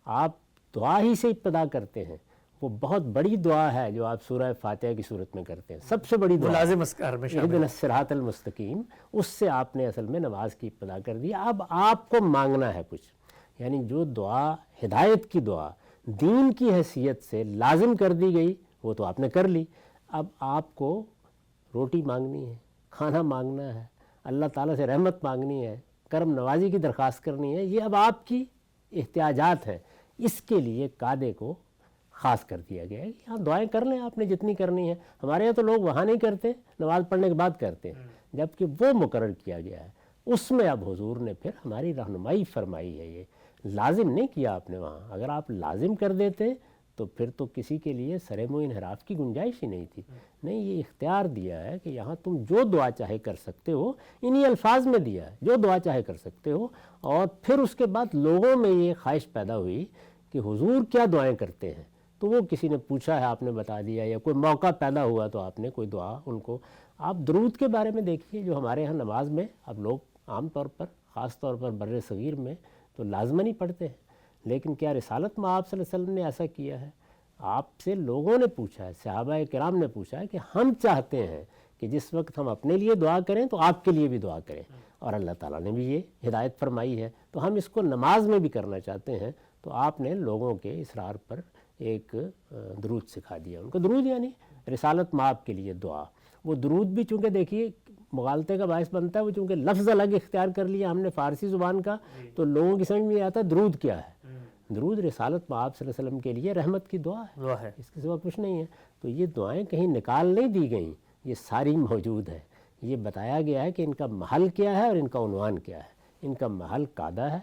آپ دعا ہی سے ابتدا کرتے ہیں۔ وہ بہت بڑی دعا ہے جو آپ سورہ فاتحہ کی صورت میں کرتے ہیں، سب سے بڑی دعا لازم اذکار میں شامل اہدنا الصراط المستقیم، اس سے آپ نے اصل میں نماز کی ابتدا کر دی۔ اب آپ کو مانگنا ہے کچھ، یعنی جو دعا ہدایت کی دعا دین کی حیثیت سے لازم کر دی گئی وہ تو آپ نے کر لی۔ اب آپ کو روٹی مانگنی ہے، کھانا مانگنا ہے، اللہ تعالیٰ سے رحمت مانگنی ہے، کرم نوازی کی درخواست کرنی ہے، یہ اب آپ کی احتیاجات ہیں۔ اس کے لیے قادے کو خاص کر دیا گیا ہے کہ ہاں دعائیں کر لیں آپ نے جتنی کرنی ہے۔ ہمارے یہاں تو لوگ وہاں نہیں کرتے، نماز پڑھنے کے بعد کرتے ہیں، جبکہ وہ مقرر کیا گیا ہے۔ اس میں اب حضور نے پھر ہماری رہنمائی فرمائی ہے، یہ لازم نہیں کیا آپ نے وہاں۔ اگر آپ لازم کر دیتے تو پھر تو کسی کے لیے سر منہ انحراف کی گنجائش ہی نہیں تھی۔ نہیں، یہ اختیار دیا ہے کہ یہاں تم جو دعا چاہے کر سکتے ہو، انہی الفاظ میں دیا ہے، جو دعا چاہے کر سکتے ہو۔ اور پھر اس کے بعد لوگوں میں یہ خواہش پیدا ہوئی کہ حضور کیا دعائیں کرتے ہیں، تو وہ کسی نے پوچھا ہے آپ نے بتا دیا، یا کوئی موقع پیدا ہوا تو آپ نے کوئی دعا ان کو۔ آپ درود کے بارے میں دیکھیے، جو ہمارے ہاں نماز میں اب لوگ عام طور پر، خاص طور پر بر صغیر میں تو لازماً ہی پڑھتے ہیں، لیکن کیا رسالت مآب صلی اللہ علیہ وسلم نے ایسا کیا ہے؟ آپ سے لوگوں نے پوچھا ہے، صحابہ کرام نے پوچھا ہے کہ ہم چاہتے ہیں کہ جس وقت ہم اپنے لیے دعا کریں تو آپ کے لیے بھی دعا کریں، اور اللہ تعالیٰ نے بھی یہ ہدایت فرمائی ہے، تو ہم اس کو نماز میں بھی کرنا چاہتے ہیں۔ تو آپ نے لوگوں کے اصرار پر ایک درود سکھا دیا ان کو۔ درود یعنی رسالت مآب کے لیے دعا۔ وہ درود بھی چونکہ دیکھیے مغالطے کا باعث بنتا ہے، وہ چونکہ لفظ الگ اختیار کر لیا ہم نے فارسی زبان کا، تو لوگوں کی سمجھ میں آتا درود کیا ہے۔ درود رسالت مآب صلی اللہ علیہ وسلم کے لیے رحمت کی دعا ہے، اس کے سوا کچھ نہیں ہے۔ تو یہ دعائیں کہیں نکال نہیں دی گئیں، یہ ساری موجود ہے۔ یہ بتایا گیا ہے کہ ان کا محل کیا ہے اور ان کا عنوان کیا ہے۔ ان کا محل قعدہ ہے،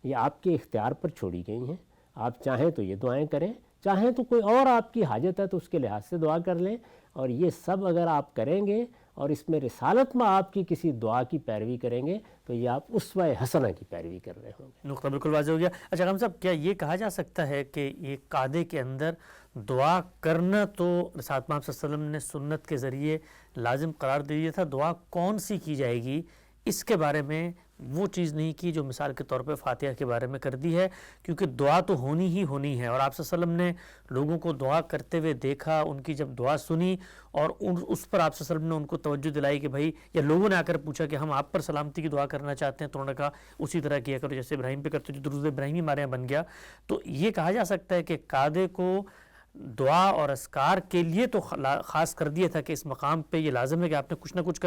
یہ آپ کے اختیار پر چھوڑی گئی ہیں۔ آپ چاہیں تو یہ دعائیں کریں، چاہیں تو کوئی اور آپ کی حاجت ہے تو اس کے لحاظ سے دعا کر لیں، اور یہ سب اگر آپ کریں گے اور اس میں رسالت میں آپ کی کسی دعا کی پیروی کریں گے تو یہ آپ اسوہ حسنہ کی پیروی کر رہے ہوں گے۔ نقطہ بالکل واضح ہو گیا۔ اچھا غم صاحب، کیا یہ کہا جا سکتا ہے کہ یہ قعدے کے اندر دعا کرنا تو رسالت محمد صلی اللہ علیہ وسلم نے سنت کے ذریعے لازم قرار دے دیا تھا، دعا کون سی کی جائے گی اس کے بارے میں وہ چیز نہیں کی جو مثال کے طور پہ فاتحہ کے بارے میں کر دی ہے، کیونکہ دعا تو ہونی ہی ہونی ہے، اور آپ صلی اللہ علیہ وسلم نے لوگوں کو دعا کرتے ہوئے دیکھا، ان کی جب دعا سنی اور اس پر آپ صلی اللہ علیہ وسلم نے ان کو توجہ دلائی کہ بھائی، یا لوگوں نے آ کر پوچھا کہ ہم آپ پر سلامتی کی دعا کرنا چاہتے ہیں، تو انہوں نے کہا اسی طرح کیا کرو جیسے ابراہیم پہ کرتے، جو درود ابراہیمی ہمارے یہاں بن گیا۔ تو یہ کہا جا سکتا ہے کہ قعدے کو دعا اور اذکار کے لیے تو خاص کر دیا تھا کہ اس مقام پہ یہ لازم ہے کہ آپ نے کچھ نہ کچھ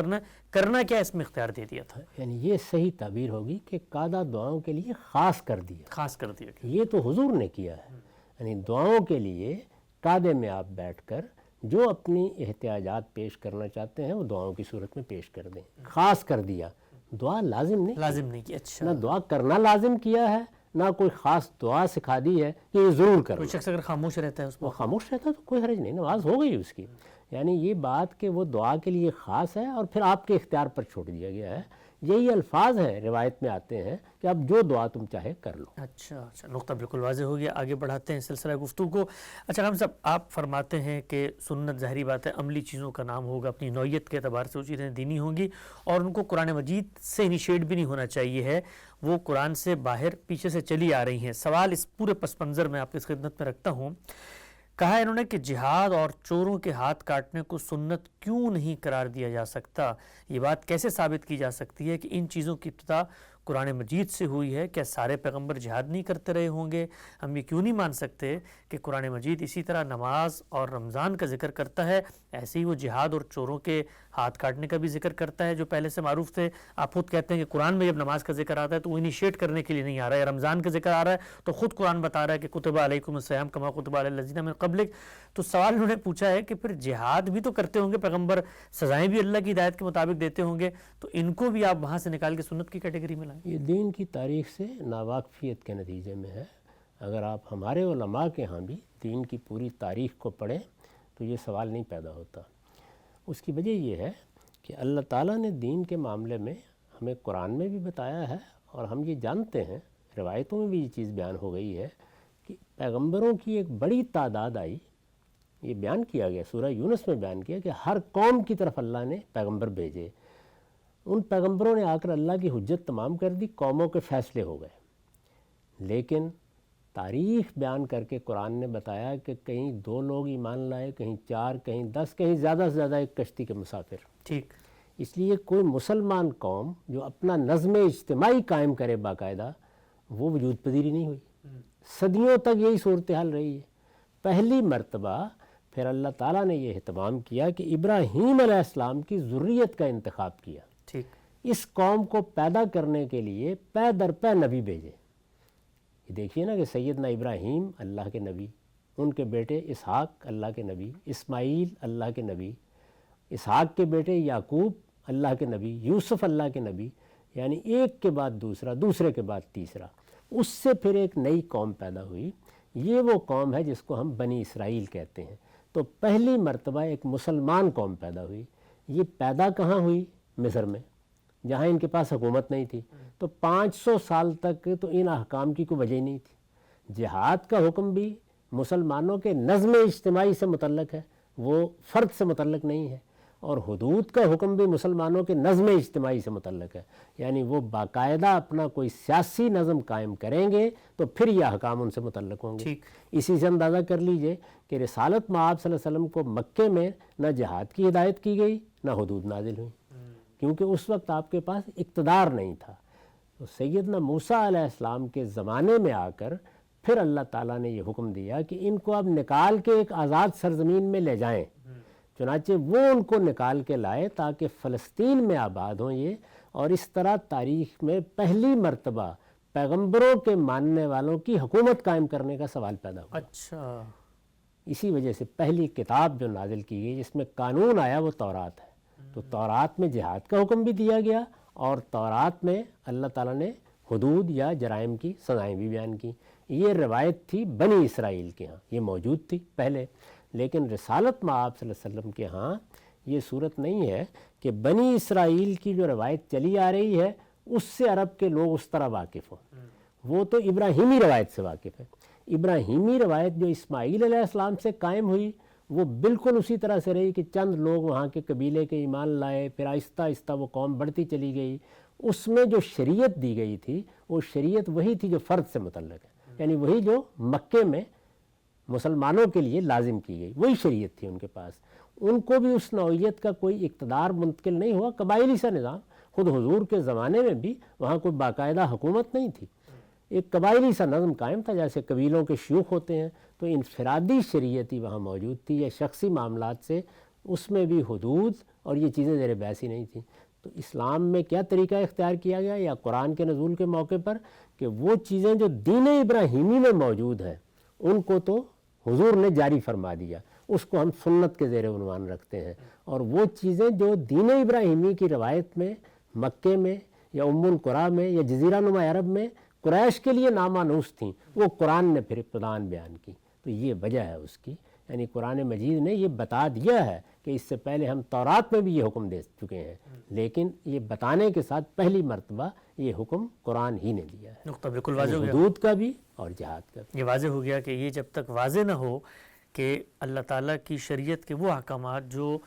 کرنا کیا اس میں اختیار دے دیا تھا۔ یعنی یہ صحیح تعبیر ہوگی کہ قعدہ دعاؤں کے لیے خاص کر دیا، یہ تو حضور نے کیا ہے۔ یعنی دعاؤں کے لیے قعدے میں آپ بیٹھ کر جو اپنی احتیاجات پیش کرنا چاہتے ہیں وہ دعاؤں کی صورت میں پیش کر دیں، خاص کر دیا۔ دعا لازم نہیں کی، اچھا، نہ دعا کرنا لازم کیا ہے، نہ کوئی خاص دعا سکھا دی ہے کہ یہ ضرور کرو۔ کوئی شخص اگر خاموش رہتا ہے اس وہ خاموش رہتا ہے تو کوئی حرج نہیں، نماز ہو گئی اس کی۔ یعنی یہ بات کہ وہ دعا کے لیے خاص ہے اور پھر آپ کے اختیار پر چھوڑ دیا گیا ہے، یہی الفاظ ہیں روایت میں آتے ہیں کہ اب جو دعا تم چاہے کر لو۔ اچھا، نقطہ بالکل واضح ہو گیا۔ آگے بڑھاتے ہیں سلسلہ گفتگو کو۔ اچھا غم صاحب، آپ فرماتے ہیں کہ سنت ظاہری بات ہے عملی چیزوں کا نام ہوگا، اپنی نوعیت کے اعتبار سے وہ چیزیں دینی ہوں گی، اور ان کو قرآن مجید سے انیشیٹ بھی نہیں ہونا چاہیے ہے، وہ قرآن سے باہر پیچھے سے چلی آ رہی ہیں۔ سوال اس پورے پس منظر میں آپ کی خدمت میں رکھتا ہوں۔ کہا انہوں نے کہ جہاد اور چوروں کے ہاتھ کاٹنے کو سنت کیوں نہیں قرار دیا جا سکتا؟ یہ بات کیسے ثابت کی جا سکتی ہے کہ ان چیزوں کی ابتدا قرآن مجید سے ہوئی ہے؟ کیا سارے پیغمبر جہاد نہیں کرتے رہے ہوں گے؟ ہم یہ کیوں نہیں مان سکتے کہ قرآن مجید اسی طرح نماز اور رمضان کا ذکر کرتا ہے، ایسے ہی وہ جہاد اور چوروں کے ہاتھ کاٹنے کا بھی ذکر کرتا ہے جو پہلے سے معروف تھے؟ آپ خود کہتے ہیں کہ قرآن میں جب نماز کا ذکر آتا ہے تو وہ انیشیٹ کرنے کے لیے نہیں آ رہا ہے، رمضان کا ذکر آ رہا ہے تو خود قرآن بتا رہا ہے کہ کتب علیکم الصیام کما کتب علی الذین من قبلک۔ تو سوال انہوں نے پوچھا ہے کہ پھر جہاد بھی تو کرتے ہوں گے پیغمبر، سزائیں بھی اللہ کی ہدایت کے مطابق دیتے ہوں گے، تو ان کو بھی آپ وہاں سے نکال کے سنت کی کیٹیگری میں لائیں؟ یہ دین کی تاریخ سے ناواقفیت کے نتیجے میں ہے۔ اگر آپ ہمارے علماء کے ہاں بھی دین کی پوری تاریخ کو پڑھیں تو یہ سوال نہیں پیدا ہوتا۔ اس کی وجہ یہ ہے کہ اللہ تعالیٰ نے دین کے معاملے میں ہمیں قرآن میں بھی بتایا ہے، اور ہم یہ جانتے ہیں، روایتوں میں بھی یہ چیز بیان ہو گئی ہے کہ پیغمبروں کی ایک بڑی تعداد آئی۔ یہ بیان کیا گیا، سورہ یونس میں بیان کیا کہ ہر قوم کی طرف اللہ نے پیغمبر بھیجے، ان پیغمبروں نے آ کر اللہ کی حجت تمام کر دی، قوموں کے فیصلے ہو گئے۔ لیکن تاریخ بیان کر کے قرآن نے بتایا کہ کہیں 2 لوگ ایمان لائے، کہیں 4، کہیں 10، کہیں زیادہ سے زیادہ ایک کشتی کے مسافر۔ ٹھیک، اس لیے کوئی مسلمان قوم جو اپنا نظم اجتماعی قائم کرے باقاعدہ، وہ وجود پذیری نہیں ہوئی۔ صدیوں تک یہی صورتحال رہی ہے۔ پہلی مرتبہ پھر اللہ تعالیٰ نے یہ اہتمام کیا کہ ابراہیم علیہ السلام کی ذریت کا انتخاب کیا، ٹھیک، اس قوم کو پیدا کرنے کے لیے پے در پے نبی بھیجے۔ یہ دیکھیے نا کہ سیدنا ابراہیم اللہ کے نبی، ان کے بیٹے اسحاق اللہ کے نبی، اسماعیل اللہ کے نبی، اسحاق کے بیٹے یعقوب اللہ کے نبی، یوسف اللہ کے نبی، یعنی ایک کے بعد دوسرا، دوسرے کے بعد تیسرا، اس سے پھر ایک نئی قوم پیدا ہوئی۔ یہ وہ قوم ہے جس کو ہم بنی اسرائیل کہتے ہیں۔ تو پہلی مرتبہ ایک مسلمان قوم پیدا ہوئی۔ یہ پیدا کہاں ہوئی؟ مصر میں، جہاں ان کے پاس حکومت نہیں تھی۔ تو 500 سال تک تو ان احکام کی کوئی وجہ ہی نہیں تھی۔ جہاد کا حکم بھی مسلمانوں کے نظم اجتماعی سے متعلق ہے، وہ فرد سے متعلق نہیں ہے، اور حدود کا حکم بھی مسلمانوں کے نظم اجتماعی سے متعلق ہے، یعنی وہ باقاعدہ اپنا کوئی سیاسی نظم قائم کریں گے تو پھر یہ احکام ان سے متعلق ہوں گے۔ اسی سے اندازہ کر لیجئے کہ رسالت مآب صلی اللہ علیہ وسلم کو مکے میں نہ جہاد کی ہدایت کی گئی، نہ حدود نازل ہوئی، کیونکہ اس وقت آپ کے پاس اقتدار نہیں تھا۔ تو سیدنا موسیٰ علیہ السلام کے زمانے میں آ کر پھر اللہ تعالیٰ نے یہ حکم دیا کہ ان کو اب نکال کے ایک آزاد سرزمین میں لے جائیں۔ چنانچہ وہ ان کو نکال کے لائے تاکہ فلسطین میں آباد ہوں یہ، اور اس طرح تاریخ میں پہلی مرتبہ پیغمبروں کے ماننے والوں کی حکومت قائم کرنے کا سوال پیدا ہوا۔ اچھا، اسی وجہ سے پہلی کتاب جو نازل کی گئی جس میں قانون آیا وہ تورات ہے۔ تو تورات میں جہاد کا حکم بھی دیا گیا، اور تورات میں اللہ تعالیٰ نے حدود یا جرائم کی سزائیں بھی بیان کی۔ یہ روایت تھی بنی اسرائیل کے ہاں، یہ موجود تھی پہلے، لیکن رسالت مآب صلی اللہ علیہ وسلم کے ہاں یہ صورت نہیں ہے کہ بنی اسرائیل کی جو روایت چلی آ رہی ہے اس سے عرب کے لوگ اس طرح واقف ہوں۔ وہ تو ابراہیمی روایت سے واقف ہے۔ ابراہیمی روایت جو اسماعیل علیہ السلام سے قائم ہوئی وہ بالکل اسی طرح سے رہی کہ چند لوگ وہاں کے قبیلے کے ایمان لائے، پھر آہستہ آہستہ وہ قوم بڑھتی چلی گئی۔ اس میں جو شریعت دی گئی تھی وہ شریعت وہی تھی جو فرد سے متعلق ہے، یعنی وہی جو مکے میں مسلمانوں کے لیے لازم کی گئی، وہی شریعت تھی ان کے پاس۔ ان کو بھی اس نوعیت کا کوئی اقتدار منتقل نہیں ہوا، قبائلی سا نظام۔ خود حضور کے زمانے میں بھی وہاں کوئی باقاعدہ حکومت نہیں تھی، ایک قبائلی سا نظم قائم تھا، جیسے قبیلوں کے شیوخ ہوتے ہیں۔ تو انفرادی شریعتی وہاں موجود تھی، یا شخصی معاملات سے اس میں بھی حدود اور یہ چیزیں زیر بحث ہی نہیں تھیں۔ تو اسلام میں کیا طریقہ اختیار کیا گیا یا قرآن کے نزول کے موقع پر کہ وہ چیزیں جو دین ابراہیمی میں موجود ہیں ان کو تو حضور نے جاری فرما دیا، اس کو ہم سنت کے زیر عنوان رکھتے ہیں، اور وہ چیزیں جو دین ابراہیمی کی روایت میں مکے میں یا ام القریٰ میں یا جزیرہ نما عرب میں قریش کے لیے نامانوس تھیں وہ قرآن نے پھر ابتداً بیان کی۔ تو یہ وجہ ہے اس کی، یعنی قرآن مجید نے یہ بتا دیا ہے کہ اس سے پہلے ہم تورات میں بھی یہ حکم دے چکے ہیں، لیکن یہ بتانے کے ساتھ پہلی مرتبہ یہ حکم قرآن ہی نے دیا ہے، نقطہ بالکل واضح ہو گیا، حدود کا بھی اور جہاد کا بھی۔ یہ واضح ہو گیا کہ یہ جب تک واضح نہ ہو کہ اللہ تعالیٰ کی شریعت کے وہ احکامات جو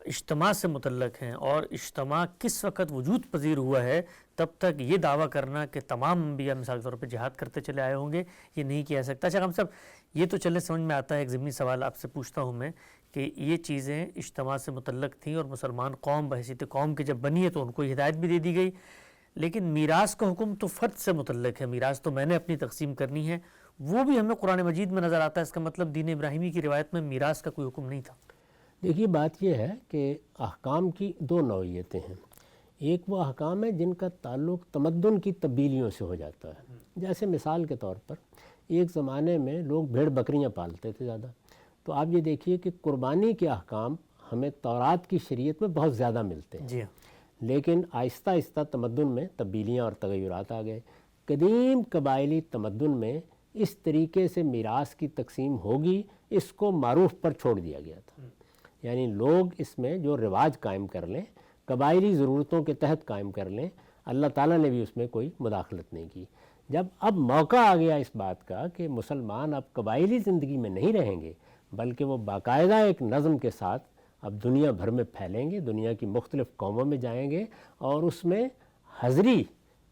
اجتماع سے متعلق ہیں اور اجتماع کس وقت وجود پذیر ہوا ہے، تب تک یہ دعویٰ کرنا کہ تمام انبیاء مثال کے طور پہ جہاد کرتے چلے آئے ہوں گے یہ نہیں کیا سکتا۔ اچھا ہم صاحب یہ تو چلے سمجھ میں آتا ہے، ایک ضمنی سوال آپ سے پوچھتا ہوں میں کہ یہ چیزیں اجتماع سے متعلق تھیں اور مسلمان قوم بحیثیت قوم کے جب بنی ہے تو ان کو ہدایت بھی دے دی گئی، لیکن میراث کا حکم تو فرد سے متعلق ہے، میراث تو میں نے اپنی تقسیم کرنی ہے، وہ بھی ہمیں قرآن مجید میں نظر آتا ہے۔ اس کا مطلب دین ابراہیمی کی روایت میں میراث کا کوئی حکم نہیں تھا۔ دیکھیے بات یہ ہے کہ احکام کی دو نوعیتیں ہیں، ایک وہ احکام ہے جن کا تعلق تمدن کی تبدیلیوں سے ہو جاتا ہے، جیسے مثال کے طور پر ایک زمانے میں لوگ بھیڑ بکریاں پالتے تھے زیادہ، تو آپ یہ دیکھیے کہ قربانی کے احکام ہمیں تورات کی شریعت میں بہت زیادہ ملتے ہیں، جی لیکن آہستہ آہستہ تمدن میں تبدیلیاں اور تغیرات آ گئے۔ قدیم قبائلی تمدن میں اس طریقے سے میراث کی تقسیم ہوگی اس کو معروف پر چھوڑ دیا گیا تھا، یعنی لوگ اس میں جو رواج قائم کر لیں، قبائلی ضرورتوں کے تحت قائم کر لیں، اللہ تعالیٰ نے بھی اس میں کوئی مداخلت نہیں کی۔ جب اب موقع آ گیا اس بات کا کہ مسلمان اب قبائلی زندگی میں نہیں رہیں گے بلکہ وہ باقاعدہ ایک نظم کے ساتھ اب دنیا بھر میں پھیلیں گے، دنیا کی مختلف قوموں میں جائیں گے، اور اس میں حضری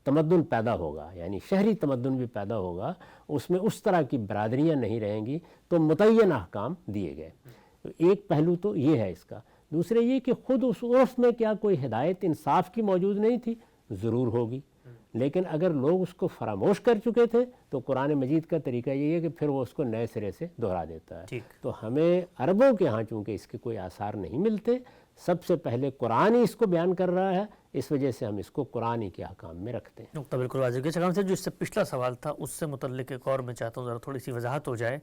تمدن پیدا ہوگا، یعنی شہری تمدن بھی پیدا ہوگا، اس میں اس طرح کی برادریاں نہیں رہیں گی، تو متعین احکام دیے گئے۔ ایک پہلو تو یہ ہے اس کا۔ دوسرے یہ کہ خود اس عرف میں کیا کوئی ہدایت انصاف کی موجود نہیں تھی؟ ضرور ہوگی، لیکن اگر لوگ اس کو فراموش کر چکے تھے تو قرآن مجید کا طریقہ یہ ہے کہ پھر وہ اس کو نئے سرے سے دہرا دیتا ہے۔ تو ہمیں عربوں کے ہاں چونکہ اس کے کوئی آثار نہیں ملتے، سب سے پہلے قرآن ہی اس کو بیان کر رہا ہے، اس وجہ سے ہم اس کو قرآن ہی کے احکام میں رکھتے ہیں۔ نقطہ بالکل واضح ہے۔ اچھا جو اس سے پچھلا سوال تھا اس سے متعلق ایک اور میں چاہتا ہوں ذرا تھوڑی سی وضاحت ہو جائے۔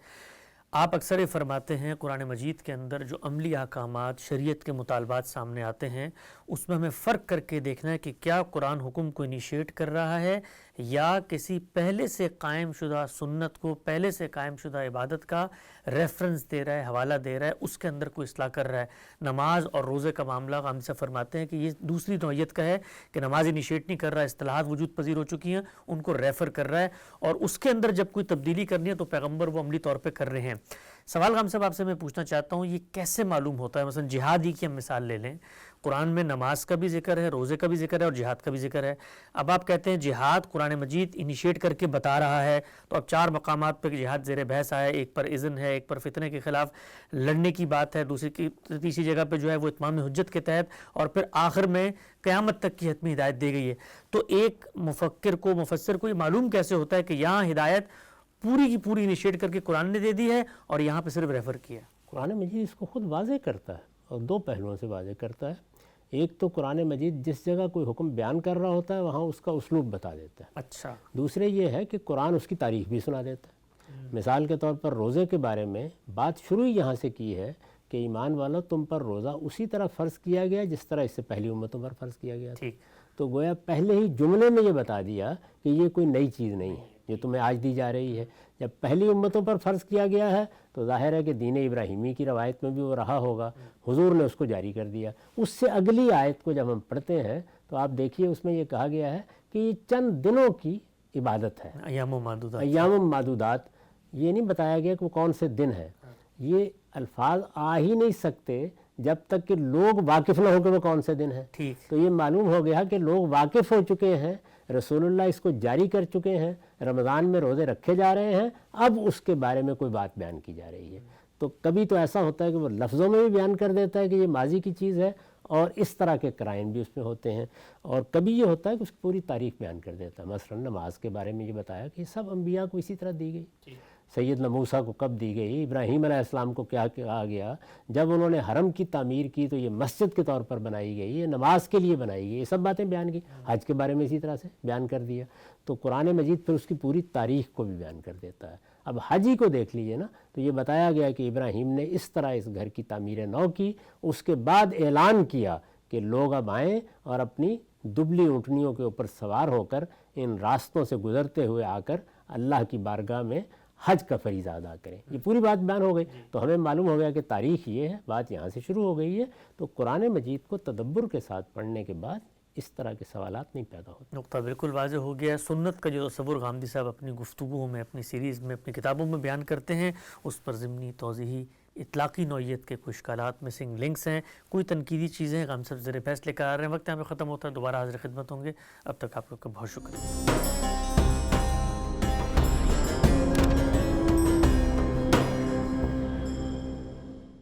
آپ اکثر یہ فرماتے ہیں قرآن مجید کے اندر جو عملی احکامات شریعت کے مطالبات سامنے آتے ہیں اس میں ہمیں فرق کر کے دیکھنا ہے کہ کیا قرآن حکم کو انیشیٹ کر رہا ہے یا کسی پہلے سے قائم شدہ سنت کو، پہلے سے قائم شدہ عبادت کا ریفرنس دے رہا ہے، حوالہ دے رہا ہے، اس کے اندر کوئی اصلاح کر رہا ہے۔ نماز اور روزے کا معاملہ ہم سے فرماتے ہیں کہ یہ دوسری نوعیت کا ہے کہ نماز انیشیٹ نہیں کر رہا ہے، اصطلاحات وجود پذیر ہو چکی ہیں، ان کو ریفر کر رہا ہے، اور اس کے اندر جب کوئی تبدیلی کرنی ہے تو پیغمبر وہ عملی طور پہ کر رہے ہیں۔ سوال غام صاحب آپ سے میں پوچھنا چاہتا ہوں، یہ کیسے معلوم ہوتا ہے؟ مثلا جہاد ہی کی ہم مثال لے لیں، قرآن میں نماز کا بھی ذکر ہے، روزے کا بھی ذکر ہے اور جہاد کا بھی ذکر ہے. اب آپ کہتے ہیں جہاد قرآن مجید انیشیٹ کر کے بتا رہا ہے، تو اب 4 مقامات پہ جہاد زیر بحث آیا ہے. ایک پر اذن ہے، ایک پر فتنے کے خلاف لڑنے کی بات ہے، تیسری جگہ پہ جو ہے وہ اتمام حجت کے تحت، اور پھر آخر میں قیامت تک کی حتمی ہدایت دی گئی ہے. تو ایک مفکر کو، مفسر کو یہ معلوم کیسے ہوتا ہے کہ یہاں ہدایت پوری کی پوری انیشیٹ کر کے قرآن نے دے دی ہے اور یہاں پہ صرف ریفر کیا؟ قرآن مجید اس کو خود واضح کرتا ہے اور 2 پہلوؤں سے واضح کرتا ہے. ایک تو قرآن مجید جس جگہ کوئی حکم بیان کر رہا ہوتا ہے وہاں اس کا اسلوب بتا دیتا ہے. اچھا. دوسرے یہ ہے کہ قرآن اس کی تاریخ بھی سنا دیتا ہے. مثال کے طور پر روزے کے بارے میں بات شروع یہاں سے کی ہے کہ ایمان والو تم پر روزہ اسی طرح فرض کیا گیا جس طرح اس سے پہلی امتوں پر فرض کیا گیا تھا. تو گویا پہلے ہی جملے میں یہ بتا دیا کہ یہ کوئی نئی چیز نہیں ہے جو تمہیں آج دی جا رہی ہے. جب پہلی امتوں پر فرض کیا گیا ہے تو ظاہر ہے کہ دین ابراہیمی کی روایت میں بھی وہ رہا ہوگا، حضور نے اس کو جاری کر دیا. اس سے اگلی آیت کو جب ہم پڑھتے ہیں تو آپ دیکھیے اس میں یہ کہا گیا ہے کہ یہ چند دنوں کی عبادت ہے، ایام و معدودات. ایام و معدودات. یہ نہیں بتایا گیا کہ وہ کون سے دن ہیں. یہ الفاظ آ ہی نہیں سکتے جب تک کہ لوگ واقف نہ ہو کہ وہ کون سے دن ہیں. تو یہ معلوم ہو گیا کہ لوگ واقف ہو چکے ہیں، رسول اللہ اس کو جاری کر چکے ہیں، رمضان میں روزے رکھے جا رہے ہیں، اب اس کے بارے میں کوئی بات بیان کی جا رہی ہے. تو کبھی تو ایسا ہوتا ہے کہ وہ لفظوں میں بھی بیان کر دیتا ہے کہ یہ ماضی کی چیز ہے اور اس طرح کے قرائن بھی اس میں ہوتے ہیں، اور کبھی یہ ہوتا ہے کہ اس کی پوری تاریخ بیان کر دیتا ہے. مثلا نماز کے بارے میں یہ بتایا کہ سب انبیاء کو اسی طرح دی گئی. سیدنا موسیٰ کو کب دی گئی، ابراہیم علیہ السلام کو کیا کہا گیا، جب انہوں نے حرم کی تعمیر کی تو یہ مسجد کے طور پر بنائی گئی، یہ نماز کے لیے بنائی گئی، یہ سب باتیں بیان کی. حج کے بارے میں اسی طرح سے بیان کر دیا. تو قرآن مجید پھر اس کی پوری تاریخ کو بھی بیان کر دیتا ہے. اب حج ہی کو دیکھ لیجئے نا، تو یہ بتایا گیا کہ ابراہیم نے اس طرح اس گھر کی تعمیر نو کی، اس کے بعد اعلان کیا کہ لوگ اب آئیں اور اپنی دبلی اونٹنیوں کے اوپر سوار ہو کر ان راستوں سے گزرتے ہوئے آ کر اللہ کی بارگاہ میں حج کا فریضہ ادا کریں. یہ پوری بات بیان ہو گئی. تو ہمیں معلوم ہو گیا کہ تاریخ یہ ہے، بات یہاں سے شروع ہو گئی ہے. تو قرآن مجید کو تدبر کے ساتھ پڑھنے کے بعد اس طرح کے سوالات نہیں پیدا ہوتے. نقطہ بالکل واضح ہو گیا. سنت کا جو تصور غامدی صاحب اپنی گفتگو میں، اپنی سیریز میں، اپنی کتابوں میں بیان کرتے ہیں، اس پر ضمنی، توضیحی، اطلاقی نوعیت کے کچھ اشکالات، مسنگ لنکس ہیں، کوئی تنقیدی چیزیں غام صاحب زیر بحث لے کر آ رہے ہیں. وقت یہاں پہ ختم ہوتا ہے، دوبارہ حاضر خدمت ہوں گے. اب تک آپ لوگ کا بہت شکریہ.